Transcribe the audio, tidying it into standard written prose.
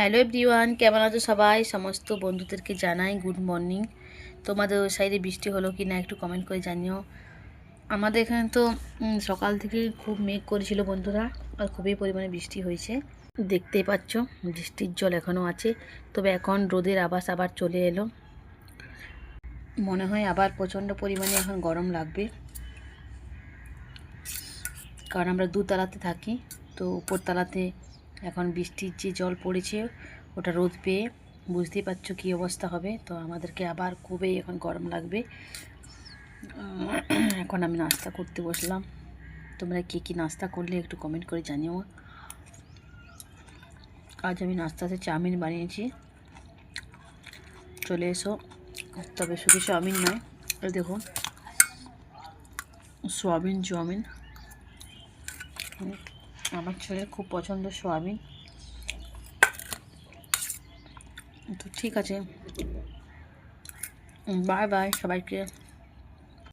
Hello everyone, কেমন আছো সবাই? সমস্ত বন্ধুদেরকে জানাই গুড মর্নিং। তোমাদের ওই সাইডে বৃষ্টি হলো কি না একটু কমেন্ট করে জানিও। আমাদের এখানে তো সকাল থেকে খুব মেঘ করেছিল বন্ধুরা, আর খুবই পরিমাণে বৃষ্টি হয়েছে। দেখতেই পাচ্ছ বৃষ্টির জল এখনও আছে, তবে এখন রোদের আভাস আবার চলে এলো। মনে হয় আবার প্রচণ্ড পরিমাণে এখন গরম লাগবে, কারণ আমরা দুতলাতে থাকি। তো উপরতলাতে এখন বৃষ্টির যে জল পড়েছে ওটা রোদ পেয়ে বুঝতেই পারছো কী অবস্থা হবে। তো আমাদেরকে আবার খুবই এখন গরম লাগবে। এখন আমি নাস্তা করতে বসলাম। তোমরা কে কী নাস্তা করলে একটু কমেন্ট করে জানিও। আজ আমি নাস্তাতে চাউমিন বানিয়েছি, চলে এসো। তবে শুধু চাউমিন নয়, এই দেখুন সোয়াবিন চাউমিন। আমার ছেলের খুব পছন্দ সোয়াবিন। তো ঠিক আছে, বাই বাই সবাইকে।